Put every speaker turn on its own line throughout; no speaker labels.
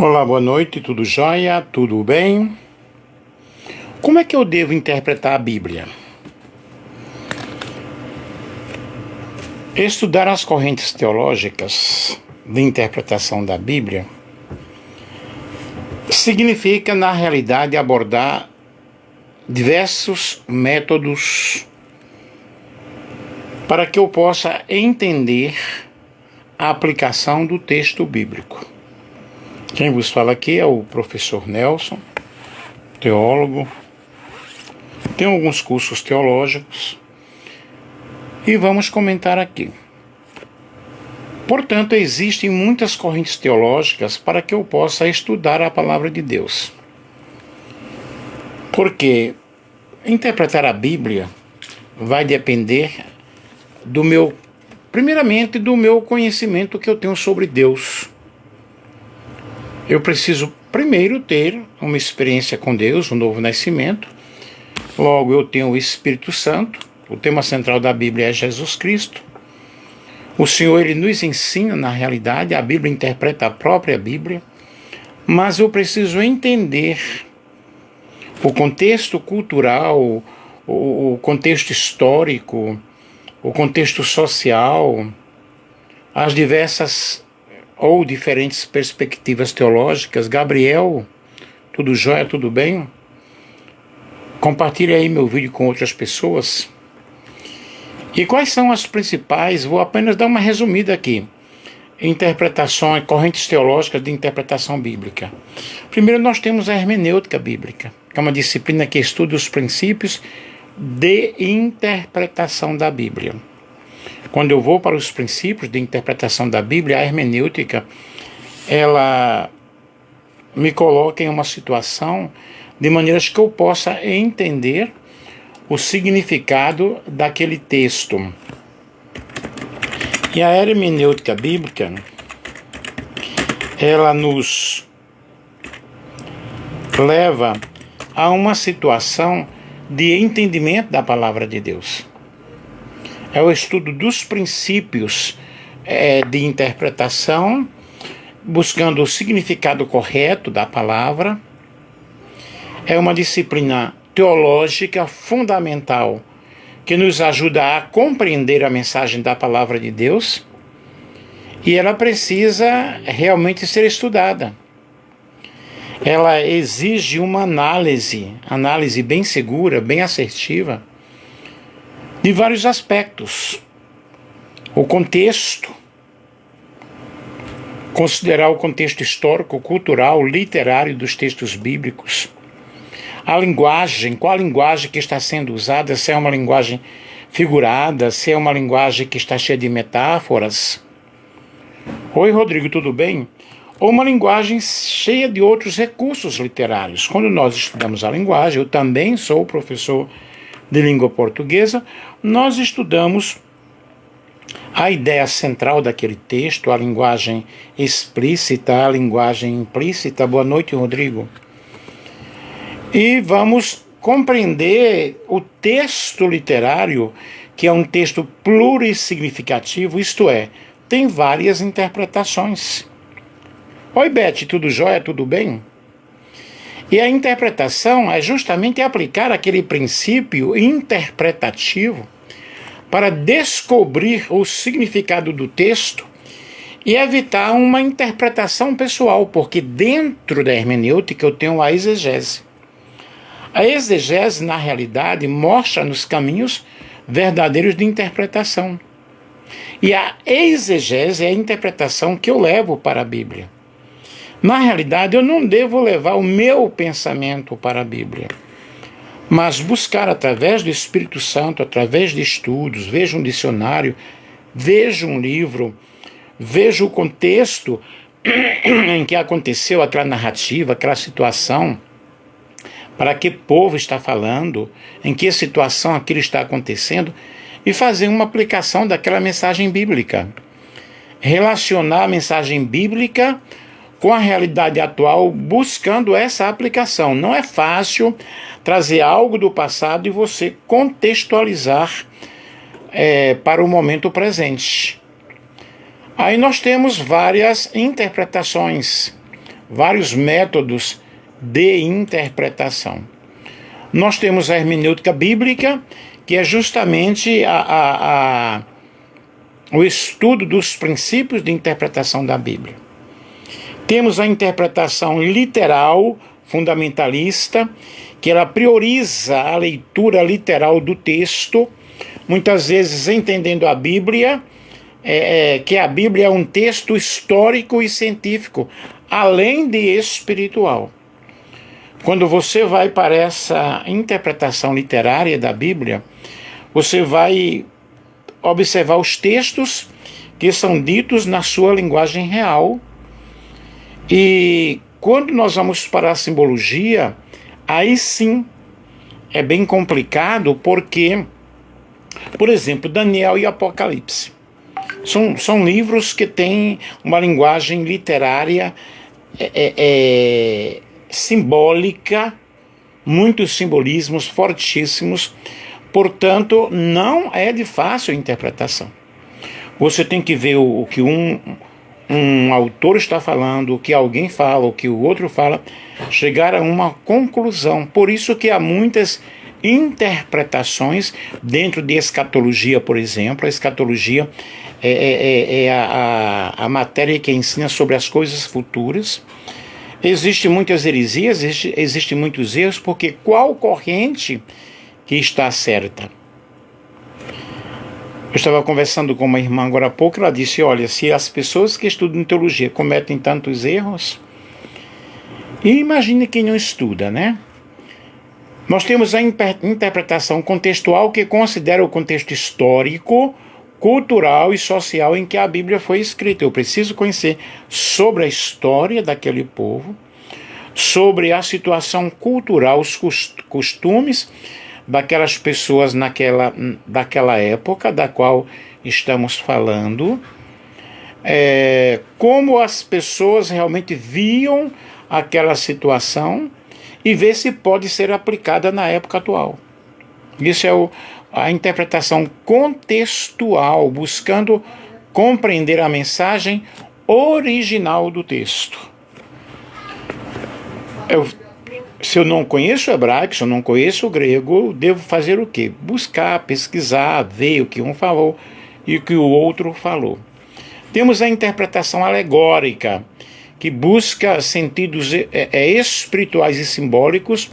Olá, boa noite, tudo jóia? Tudo bem? Como é que eu devo interpretar a Bíblia? Estudar as correntes teológicas de interpretação da Bíblia significa, na realidade, abordar diversos métodos para que eu possa entender a aplicação do texto bíblico. Quem vos fala aqui é o professor Nelson, teólogo. Tem alguns cursos teológicos e vamos comentar aqui. Portanto, existem muitas correntes teológicas para que eu possa estudar a palavra de Deus. Porque interpretar a Bíblia vai depender primeiramente do meu conhecimento que eu tenho sobre Deus. Eu preciso primeiro ter uma experiência com Deus, um novo nascimento. Logo, eu tenho o Espírito Santo. O tema central da Bíblia é Jesus Cristo. O Senhor, Ele nos ensina, na realidade, a Bíblia interpreta a própria Bíblia. Mas eu preciso entender o contexto cultural, o contexto histórico, o contexto social, as diversas ou diferentes perspectivas teológicas. Gabriel, tudo jóia, tudo bem? Compartilhe aí meu vídeo com outras pessoas. E quais são as principais? Vou apenas dar uma resumida aqui. Interpretações, correntes teológicas de interpretação bíblica. Primeiro nós temos a hermenêutica bíblica, que é uma disciplina que estuda os princípios de interpretação da Bíblia. Quando eu vou para os princípios de interpretação da Bíblia, a hermenêutica, ela me coloca em uma situação de maneiras que eu possa entender o significado daquele texto. E a hermenêutica bíblica, ela nos leva a uma situação de entendimento da palavra de Deus. É o estudo dos princípios de interpretação, buscando o significado correto da palavra. É uma disciplina teológica fundamental que nos ajuda a compreender a mensagem da palavra de Deus, e ela precisa realmente ser estudada. Ela exige uma análise bem segura, bem assertiva, de vários aspectos. O contexto, considerar o contexto histórico, cultural, literário dos textos bíblicos. A linguagem, qual a linguagem que está sendo usada, se é uma linguagem figurada, se é uma linguagem que está cheia de metáforas. Oi, Rodrigo, tudo bem? Ou uma linguagem cheia de outros recursos literários. Quando nós estudamos a linguagem, eu também sou professor de língua portuguesa, nós estudamos a ideia central daquele texto, a linguagem explícita, a linguagem implícita. Boa noite, Rodrigo. E vamos compreender o texto literário, que é um texto plurissignificativo, isto é, tem várias interpretações. Oi, Beth, tudo jóia, tudo bem? E a interpretação é justamente aplicar aquele princípio interpretativo para descobrir o significado do texto e evitar uma interpretação pessoal, porque dentro da hermenêutica eu tenho a exegese. A exegese, na realidade, mostra-nos caminhos verdadeiros de interpretação. E a exegese é a interpretação que eu levo para a Bíblia. Na realidade, eu não devo levar o meu pensamento para a Bíblia, mas buscar através do Espírito Santo, através de estudos, veja um dicionário, veja um livro, veja o contexto em que aconteceu aquela narrativa, aquela situação, para que povo está falando, em que situação aquilo está acontecendo, e fazer uma aplicação daquela mensagem bíblica. Relacionar a mensagem bíblica com a realidade atual, buscando essa aplicação. Não é fácil trazer algo do passado e você contextualizar para o momento presente. Aí nós temos várias interpretações. vários métodos de interpretação. Nós temos a hermenêutica bíblica, que é justamente o estudo dos princípios de interpretação da Bíblia. Temos a interpretação literal, fundamentalista, que ela prioriza a leitura literal do texto, muitas vezes entendendo a Bíblia, que a Bíblia é um texto histórico e científico, além de espiritual. Quando você vai para essa interpretação literária da Bíblia, você vai observar os textos que são ditos na sua linguagem real. E quando nós vamos para a simbologia, aí sim é bem complicado, porque, por exemplo, Daniel e Apocalipse são livros que têm uma linguagem literária simbólica, muitos simbolismos fortíssimos, portanto, não é de fácil interpretação. Você tem que ver o que um autor está falando, o que alguém fala, o que o outro fala, chegar a uma conclusão. Por isso que há muitas interpretações dentro de escatologia, por exemplo. A escatologia é a matéria que ensina sobre as coisas futuras. Existem muitas heresias, existem muitos erros, porque qual corrente que está certa? Eu estava conversando com uma irmã agora há pouco, ela disse, olha, se as pessoas que estudam teologia cometem tantos erros, imagine quem não estuda, né? Nós temos a interpretação contextual, que considera o contexto histórico, cultural e social em que a Bíblia foi escrita. Eu preciso conhecer sobre a história daquele povo, sobre a situação cultural, os costumes daquelas pessoas daquela época da qual estamos falando, como as pessoas realmente viam aquela situação e ver se pode ser aplicada na época atual. Isso é a interpretação contextual, buscando compreender a mensagem original do texto. Se eu não conheço o hebraico, se eu não conheço o grego, devo fazer o quê? Buscar, pesquisar, ver o que um falou e o que o outro falou. Temos a interpretação alegórica, que busca sentidos espirituais e simbólicos,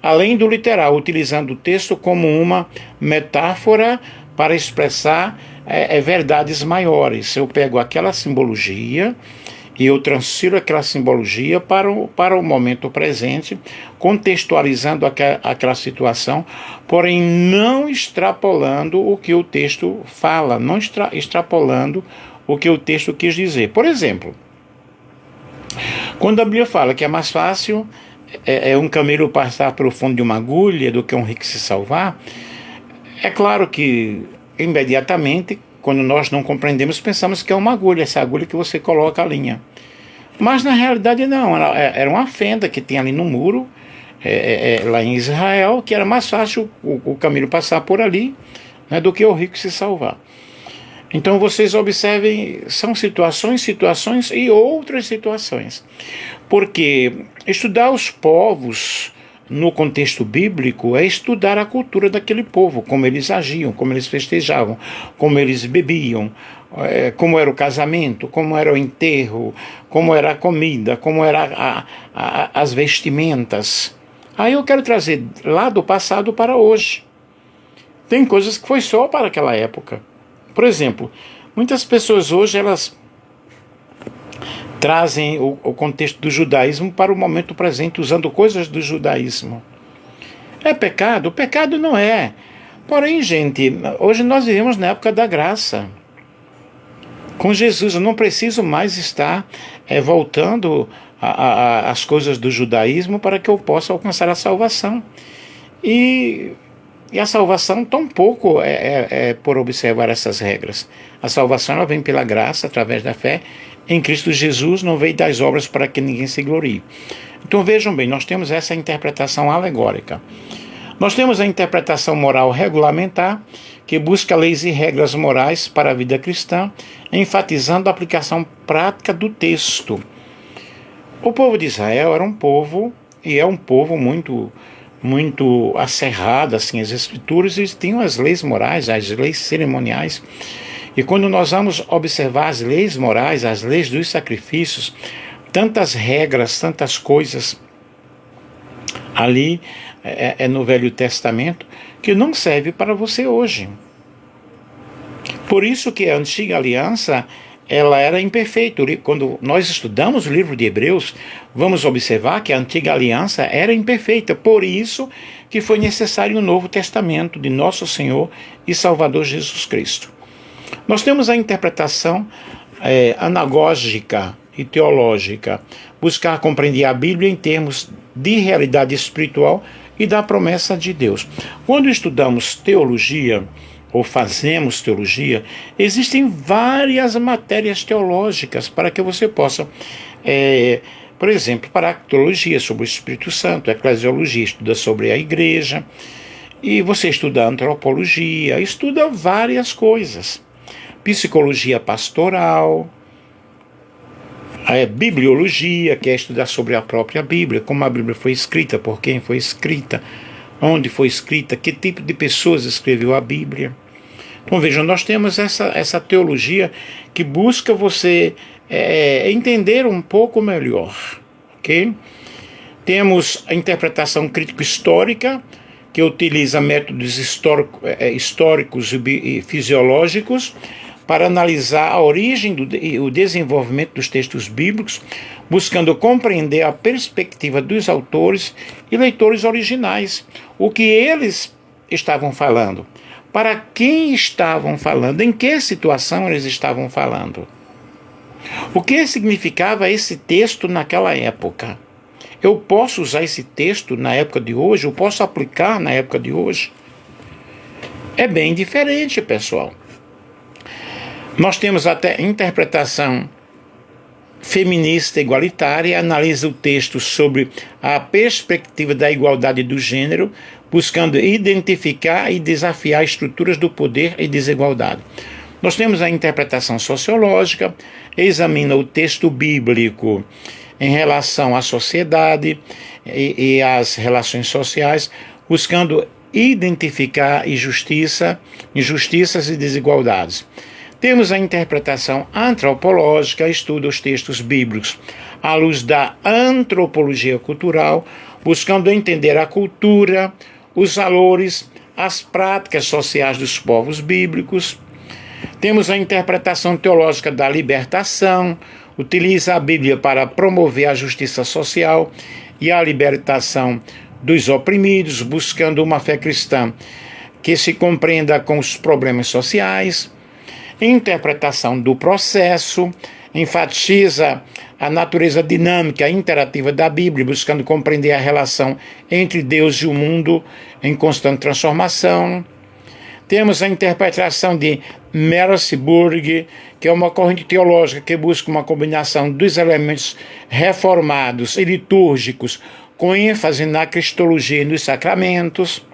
além do literal, utilizando o texto como uma metáfora para expressar verdades maiores. Eu pego aquela simbologia e eu transfiro aquela simbologia para o momento presente, contextualizando aquela situação, porém não extrapolando o que o texto fala, não extrapolando o que o texto quis dizer. Por exemplo, quando a Bíblia fala que é mais fácil um camelo passar pelo fundo de uma agulha do que um rico se salvar, é claro que imediatamente, quando nós não compreendemos, pensamos que é uma agulha, essa agulha que você coloca a linha. Mas na realidade não, era uma fenda que tem ali no muro, lá em Israel, que era mais fácil o camelo passar por ali, né, do que o rico se salvar. Então vocês observem, são situações e outras situações. Porque estudar os povos no contexto bíblico é estudar a cultura daquele povo, como eles agiam, como eles festejavam, como eles bebiam, como era o casamento, como era o enterro, como era a comida, como eram as vestimentas. Aí eu quero trazer lá do passado para hoje. Tem coisas que foi só para aquela época. Por exemplo, muitas pessoas hoje elas trazem o contexto do judaísmo para o momento presente, usando coisas do judaísmo. É pecado? Pecado não é. Porém, gente, hoje nós vivemos na época da graça. Com Jesus eu não preciso mais estar voltando às coisas do judaísmo para que eu possa alcançar a salvação. E a salvação tampouco é por observar essas regras. A salvação ela vem pela graça, através da fé em Cristo Jesus, não veio das obras para que ninguém se glorie. Então vejam bem, nós temos essa interpretação alegórica. Nós temos a interpretação moral regulamentar, que busca leis e regras morais para a vida cristã, enfatizando a aplicação prática do texto. O povo de Israel era um povo, e é um povo muito acerrado, assim, as escrituras, eles tinham as leis morais, as leis cerimoniais. E quando nós vamos observar as leis morais, as leis dos sacrifícios, tantas regras, tantas coisas ali no Velho Testamento, que não serve para você hoje. Por isso que a antiga aliança, ela era imperfeita. Quando nós estudamos o livro de Hebreus, vamos observar que a antiga aliança era imperfeita. Por isso que foi necessário o Novo Testamento de nosso Senhor e Salvador Jesus Cristo. Nós temos a interpretação anagógica e teológica, buscar compreender a Bíblia em termos de realidade espiritual e da promessa de Deus. Quando estudamos teologia, ou fazemos teologia, existem várias matérias teológicas para que você possa, por exemplo, paractologia sobre o Espírito Santo, eclesiologia estuda sobre a igreja, e você estuda antropologia, estuda várias coisas, psicologia pastoral, bibliologia, que é estudar sobre a própria Bíblia, como a Bíblia foi escrita, por quem foi escrita, onde foi escrita, que tipo de pessoas escreveu a Bíblia. Então vejam, nós temos essa teologia que busca você entender um pouco melhor, ok? Temos a interpretação crítico-histórica, que utiliza métodos históricos e fisiológicos para analisar a origem e o desenvolvimento dos textos bíblicos, buscando compreender a perspectiva dos autores e leitores originais, o que eles estavam falando, para quem estavam falando, em que situação eles estavam falando, o que significava esse texto naquela época. Eu posso usar esse texto na época de hoje? Eu posso aplicar na época de hoje? É bem diferente, pessoal. Nós temos até interpretação feminista igualitária, analisa o texto sobre a perspectiva da igualdade do gênero, buscando identificar e desafiar estruturas do poder e desigualdade. Nós temos a interpretação sociológica, examina o texto bíblico em relação à sociedade e às relações sociais, buscando identificar injustiças e desigualdades. Temos a interpretação antropológica, estuda os textos bíblicos à luz da antropologia cultural, buscando entender a cultura, os valores, as práticas sociais dos povos bíblicos. Temos a interpretação teológica da libertação, utiliza a Bíblia para promover a justiça social e a libertação dos oprimidos, buscando uma fé cristã que se compreenda com os problemas sociais. Interpretação do processo, enfatiza a natureza dinâmica e interativa da Bíblia, buscando compreender a relação entre Deus e o mundo em constante transformação. Temos a interpretação de Merseburg, que é uma corrente teológica que busca uma combinação dos elementos reformados e litúrgicos com ênfase na cristologia e nos sacramentos.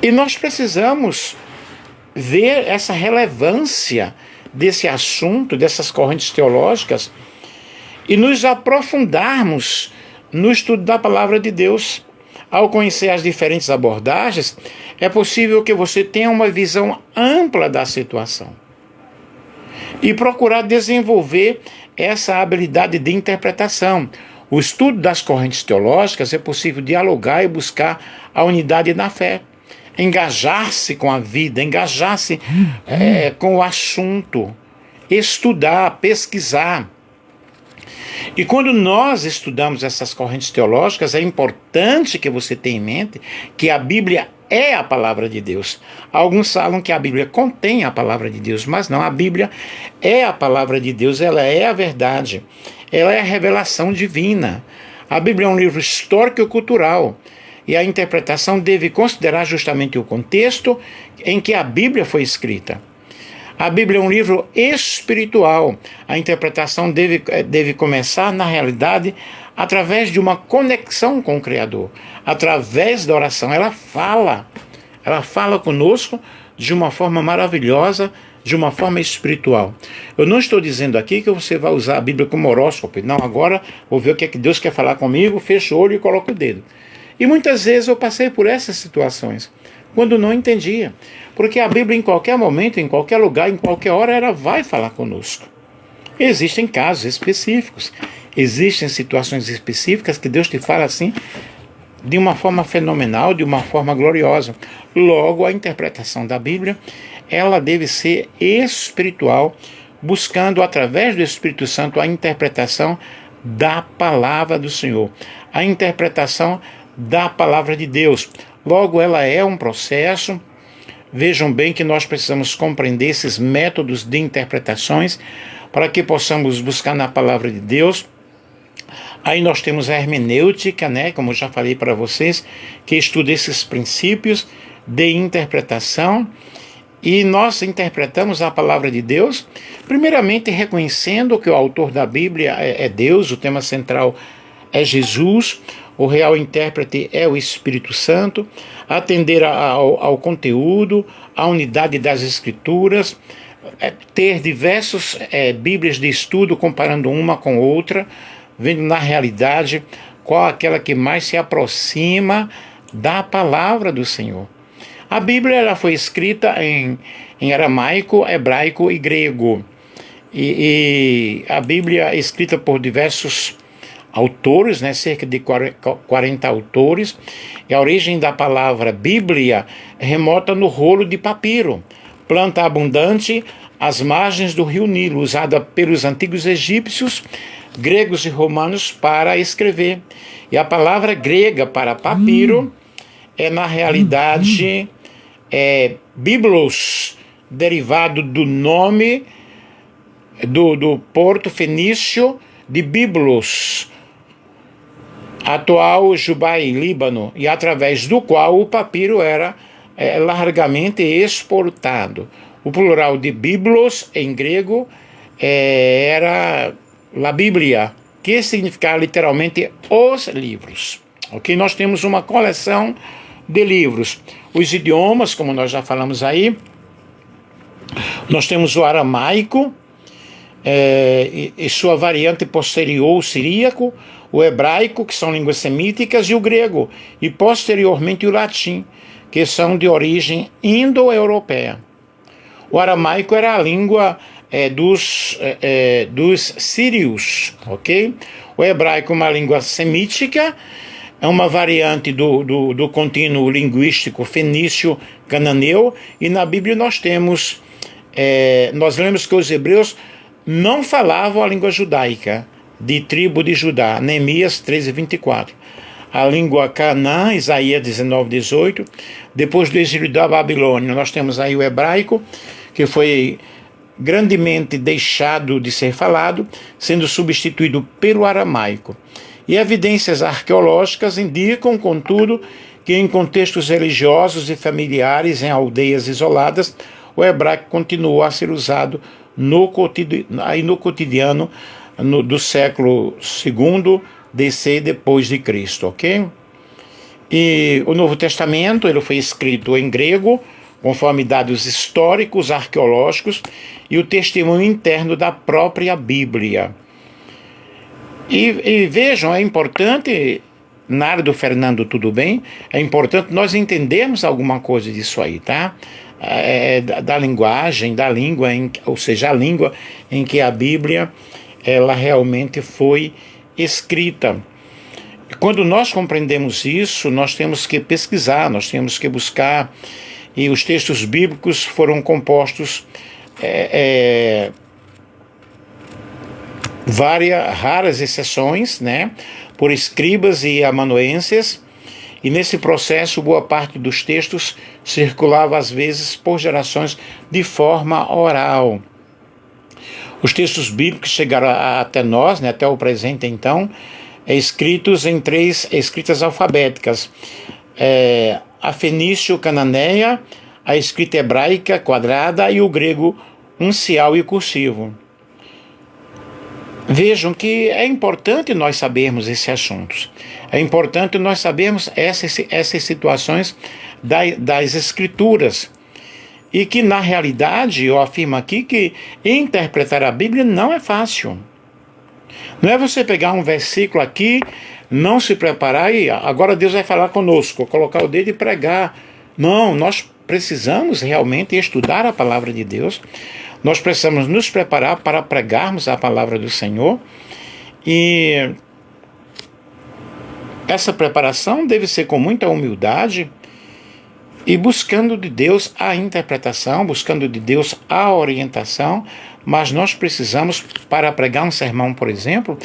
E nós precisamos ver essa relevância desse assunto, dessas correntes teológicas, e nos aprofundarmos no estudo da palavra de Deus. Ao conhecer as diferentes abordagens, é possível que você tenha uma visão ampla da situação e procurar desenvolver essa habilidade de interpretação. O estudo das correntes teológicas é possível dialogar e buscar a unidade na fé, engajar-se com a vida, engajar-se com o assunto, estudar, pesquisar. E quando nós estudamos essas correntes teológicas, é importante que você tenha em mente que a Bíblia é a palavra de Deus. Alguns falam que a Bíblia contém a palavra de Deus, mas não, a Bíblia é a palavra de Deus, ela é a verdade, ela é a revelação divina. A Bíblia é um livro histórico e cultural, e a interpretação deve considerar justamente o contexto em que a Bíblia foi escrita. A Bíblia é um livro espiritual. A interpretação deve começar, na realidade, através de uma conexão com o Criador. Através da oração. Ela fala conosco de uma forma maravilhosa, de uma forma espiritual. Eu não estou dizendo aqui que você vai usar a Bíblia como horóscopo. Não, agora vou ver o que é que Deus quer falar comigo, fecho o olho e coloco o dedo. E muitas vezes eu passei por essas situações, quando não entendia. Porque a Bíblia em qualquer momento, em qualquer lugar, em qualquer hora, ela vai falar conosco. Existem casos específicos, existem situações específicas que Deus te fala assim, de uma forma fenomenal, de uma forma gloriosa. Logo, a interpretação da Bíblia, ela deve ser espiritual, buscando através do Espírito Santo a interpretação da palavra do Senhor, a interpretação da palavra de Deus. Logo, ela é um processo. Vejam bem que nós precisamos compreender esses métodos de interpretações para que possamos buscar na palavra de Deus. Aí nós temos a hermenêutica, né, como eu já falei para vocês, que estuda esses princípios de interpretação. E nós interpretamos a palavra de Deus, primeiramente reconhecendo que o autor da Bíblia é Deus, o tema central é Jesus, o real intérprete é o Espírito Santo, atender ao conteúdo, à unidade das Escrituras, ter diversas Bíblias de estudo, comparando uma com outra, vendo na realidade qual aquela que mais se aproxima da palavra do Senhor. A Bíblia ela foi escrita em aramaico, hebraico e grego. E a Bíblia é escrita por diversos autores, né, cerca de 40 autores. E a origem da palavra Bíblia remota no rolo de papiro, planta abundante às margens do rio Nilo, usada pelos antigos egípcios, gregos e romanos para escrever. E a palavra grega para papiro é, na realidade, biblos, derivado do nome do porto fenício de Biblos, atual Jubai, Líbano, e através do qual o papiro era largamente exportado. O plural de Biblos, em grego, era la Bíblia, que significa literalmente os livros. Ok? Nós temos uma coleção de livros. Os idiomas, como nós já falamos aí, nós temos o aramaico, e sua variante posterior, o siríaco, o hebraico, que são línguas semíticas, e o grego, e posteriormente o latim, que são de origem indo-europeia. O aramaico era a língua dos sírios, ok? O hebraico é uma língua semítica, é uma variante do contínuo linguístico fenício-cananeu, e na Bíblia nós lemos que os hebreus não falavam a língua judaica, de tribo de Judá, Neemias 13:24. A língua Canaã, Isaías 19:18. Depois do exílio da Babilônia, nós temos aí o hebraico, que foi grandemente deixado de ser falado, sendo substituído pelo aramaico. E evidências arqueológicas indicam, contudo, que em contextos religiosos e familiares, em aldeias isoladas, o hebraico continuou a ser usado no cotidiano do século II DC depois de Cristo, ok? E o Novo Testamento ele foi escrito em grego, conforme dados históricos, arqueológicos e o testemunho interno da própria Bíblia. E vejam, é importante, Nardo, Fernando, tudo bem? É importante nós entendermos alguma coisa disso aí, tá? Da linguagem, da língua, ou seja, a língua em que a Bíblia ela realmente foi escrita. Quando nós compreendemos isso, nós temos que pesquisar, nós temos que buscar, e os textos bíblicos foram compostos várias raras exceções, né, por escribas e amanuenses, e nesse processo boa parte dos textos circulava às vezes por gerações de forma oral. Os textos bíblicos chegaram até nós, né, até o presente então, escritos em 3 escritas alfabéticas, a fenício-cananeia, a escrita hebraica quadrada e o grego uncial e cursivo. Vejam que é importante nós sabermos esses assuntos. É importante nós sabermos essas situações das escrituras. E que, na realidade, eu afirmo aqui que interpretar a Bíblia não é fácil. Não é você pegar um versículo aqui, não se preparar e agora Deus vai falar conosco, colocar o dedo e pregar. Não, nós precisamos realmente estudar a palavra de Deus. Nós precisamos nos preparar para pregarmos a palavra do Senhor. E essa preparação deve ser com muita humildade e buscando de Deus a interpretação, buscando de Deus a orientação. Mas nós precisamos, para pregar um sermão, por exemplo,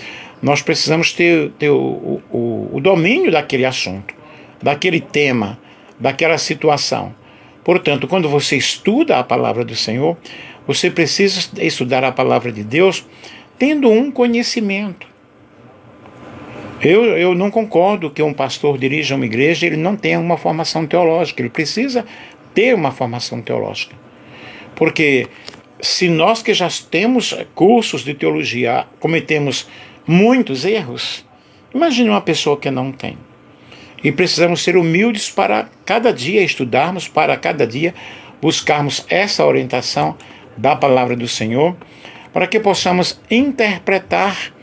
nós precisamos ter o domínio daquele assunto, daquele tema, daquela situação. Portanto, quando você estuda a palavra do Senhor, você precisa estudar a palavra de Deus tendo um conhecimento. Eu não concordo que um pastor dirija uma igreja e ele não tenha uma formação teológica. Ele precisa ter uma formação teológica. Porque se nós que já temos cursos de teologia cometemos muitos erros, imagine uma pessoa que não tem. E precisamos ser humildes para cada dia estudarmos, para cada dia buscarmos essa orientação da palavra do Senhor, para que possamos interpretar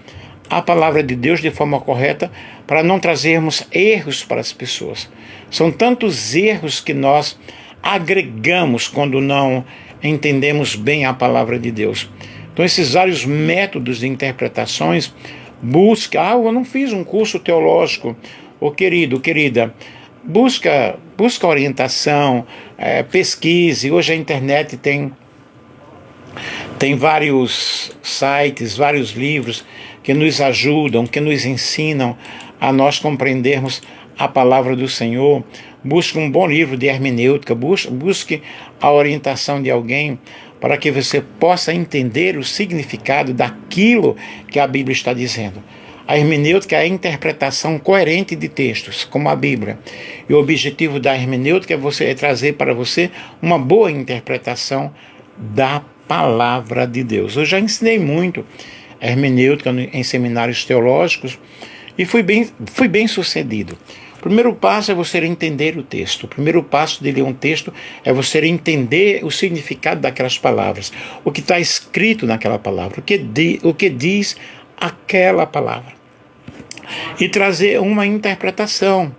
a palavra de Deus de forma correta, para não trazermos erros para as pessoas. São tantos erros que nós agregamos quando não entendemos bem a palavra de Deus. Então, esses vários métodos de interpretações, eu não fiz um curso teológico. Querido, querida, busca orientação, pesquise. Hoje a internet tem vários sites, vários livros que nos ajudam, que nos ensinam a nós compreendermos a palavra do Senhor. Busque um bom livro de hermenêutica, busque a orientação de alguém para que você possa entender o significado daquilo que a Bíblia está dizendo. A hermenêutica é a interpretação coerente de textos, como a Bíblia. E o objetivo da hermenêutica é trazer para você uma boa interpretação da palavra de Deus. Eu já ensinei muito hermenêutica em seminários teológicos e fui bem sucedido. O primeiro passo é você entender o texto. O primeiro passo de ler um texto é você entender o significado daquelas palavras, o que está escrito naquela palavra, o que diz aquela palavra, e trazer uma interpretação.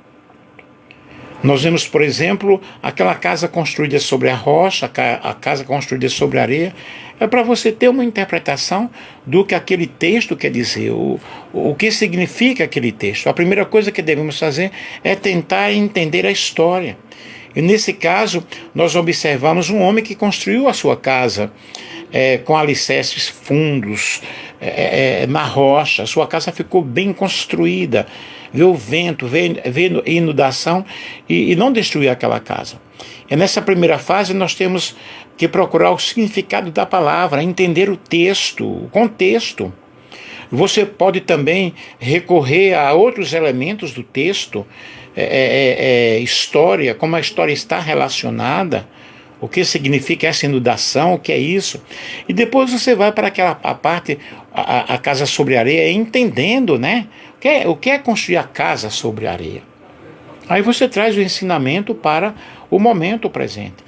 Nós vemos, por exemplo, aquela casa construída sobre a rocha, a casa construída sobre a areia. É para você ter uma interpretação do que aquele texto quer dizer, o que significa aquele texto. A primeira coisa que devemos fazer é tentar entender a história. E nesse caso, nós observamos um homem que construiu a sua casa com alicerces fundos, na rocha. A sua casa ficou bem construída. Veio o vento, veio a inundação e não destruiu aquela casa. E nessa primeira fase nós temos que procurar o significado da palavra, entender o texto, o contexto. Você pode também recorrer a outros elementos do texto, história, como a história está relacionada, o que significa essa inundação, o que é isso. E depois você vai para aquela parte, a casa sobre areia, entendendo, né? O que é construir a casa sobre areia. Aí você traz o ensinamento para o momento presente.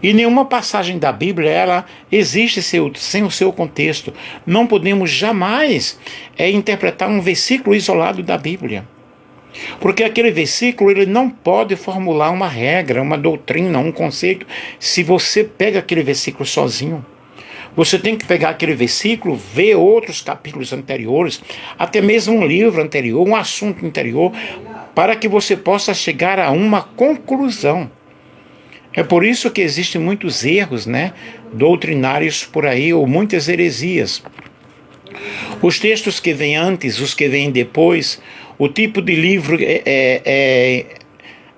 E nenhuma passagem da Bíblia ela existe sem o seu contexto. Não podemos jamais interpretar um versículo isolado da Bíblia. Porque aquele versículo ele não pode formular uma regra, uma doutrina, um conceito, se você pega aquele versículo sozinho. Você tem que pegar aquele versículo, ver outros capítulos anteriores, até mesmo um livro anterior, um assunto anterior, para que você possa chegar a uma conclusão. É por isso que existem muitos erros, doutrinários por aí, ou muitas heresias. Os textos que vêm antes, os que vêm depois, o tipo de livro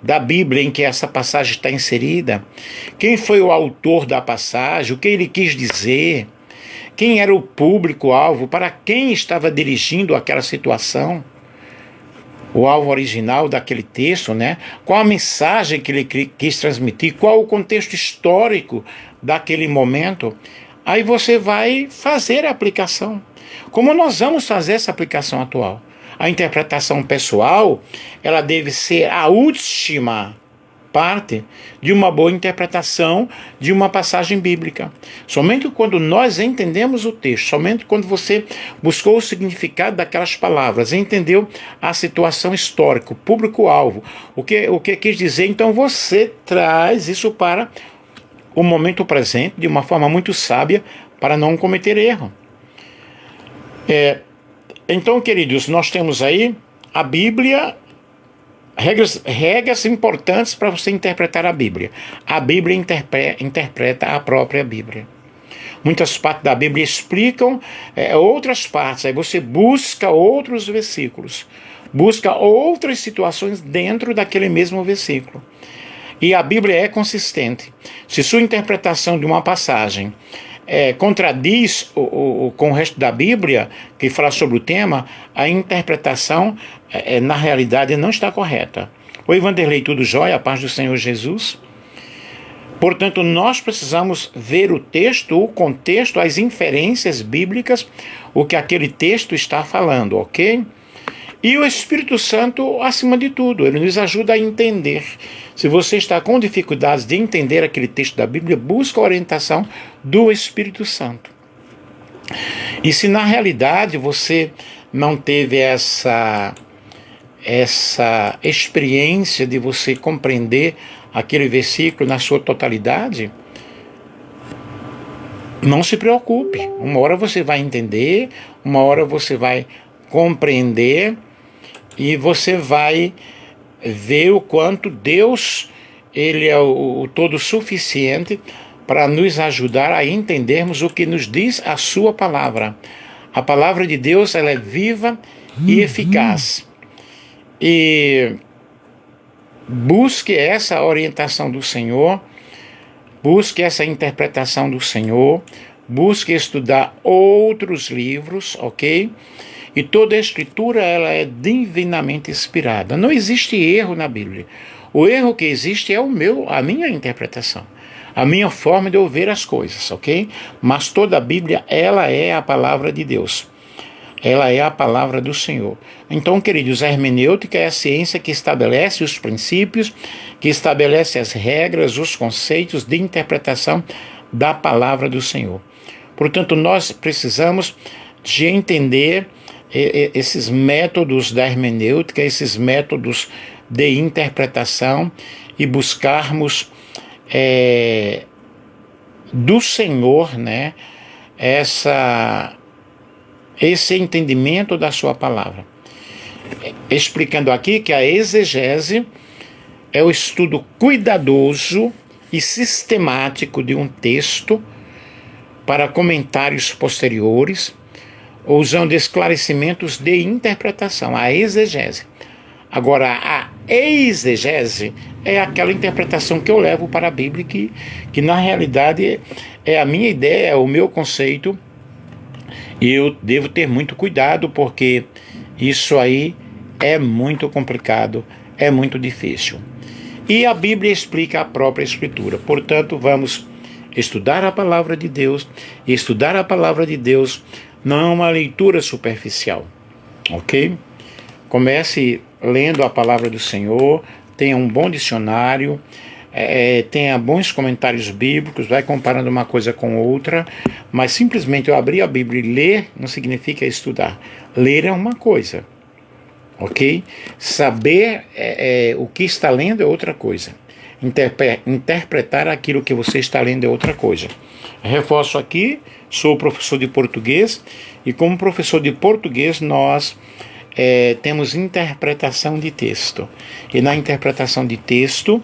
da Bíblia em que essa passagem está inserida, quem foi o autor da passagem, o que ele quis dizer, quem era o público-alvo, para quem estava dirigindo aquela situação, o alvo original daquele texto, qual a mensagem que ele quis transmitir, qual o contexto histórico daquele momento. Aí você vai fazer a aplicação. Como nós vamos fazer essa aplicação atual? A interpretação pessoal, ela deve ser a última parte de uma boa interpretação de uma passagem bíblica. Somente quando nós entendemos o texto, somente quando você buscou o significado daquelas palavras, entendeu a situação histórica, o público-alvo, o que quis dizer, então você traz isso para o momento presente de uma forma muito sábia para não cometer erro. Então, queridos, nós temos aí a Bíblia, regras importantes para você interpretar a Bíblia. A Bíblia interpreta a própria Bíblia. Muitas partes da Bíblia explicam outras partes. Aí você busca outros versículos, busca outras situações dentro daquele mesmo versículo. E a Bíblia é consistente. Se sua interpretação de uma passagem contradiz com o resto da Bíblia, que fala sobre o tema, a interpretação, na realidade, não está correta. Oi, Vanderlei, tudo jóia? A paz do Senhor Jesus. Portanto, nós precisamos ver o texto, o contexto, as inferências bíblicas, o que aquele texto está falando, ok? E o Espírito Santo, acima de tudo, ele nos ajuda a entender. Se você está com dificuldades de entender aquele texto da Bíblia, busca a orientação do Espírito Santo. E se na realidade você não teve essa experiência de você compreender aquele versículo na sua totalidade, não se preocupe. Uma hora você vai entender, uma hora você vai compreender, e você vai ver o quanto Deus, ele é o todo suficiente para nos ajudar a entendermos o que nos diz a sua palavra. A palavra de Deus, ela é viva e eficaz. E busque essa orientação do Senhor, busque essa interpretação do Senhor, busque estudar outros livros, ok? E toda a Escritura, ela é divinamente inspirada. Não existe erro na Bíblia. O erro que existe é a minha interpretação, a minha forma de eu ver as coisas, ok? Mas toda a Bíblia, ela é a palavra de Deus. Ela é a palavra do Senhor. Então, queridos, a hermenêutica é a ciência que estabelece os princípios, que estabelece as regras, os conceitos de interpretação da palavra do Senhor. Portanto, nós precisamos de entender esses métodos da hermenêutica, esses métodos de interpretação e buscarmos do Senhor, né, esse entendimento da sua palavra. Explicando aqui que a exegese é o estudo cuidadoso e sistemático de um texto para comentários posteriores, usando esclarecimentos de interpretação, a exegese. Agora, a exegese é aquela interpretação que eu levo para a Bíblia, que na realidade é a minha ideia, é o meu conceito, e eu devo ter muito cuidado, porque isso aí é muito complicado, é muito difícil. E a Bíblia explica a própria Escritura. Portanto, vamos estudar a palavra de Deus, e estudar a palavra de Deus não é uma leitura superficial, ok? Comece lendo a palavra do Senhor, tenha um bom dicionário, tenha bons comentários bíblicos, vai comparando uma coisa com outra, mas simplesmente eu abrir a Bíblia e ler não significa estudar. Ler é uma coisa, ok? Saber o que está lendo é outra coisa. Interpretar aquilo que você está lendo é outra coisa. Reforço aqui, sou professor de português, e como professor de português nós temos interpretação de texto. E na interpretação de texto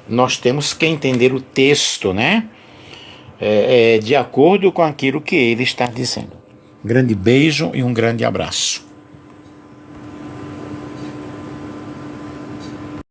nós temos que entender o texto, né? De acordo com aquilo que ele está dizendo. Um grande beijo e um grande abraço.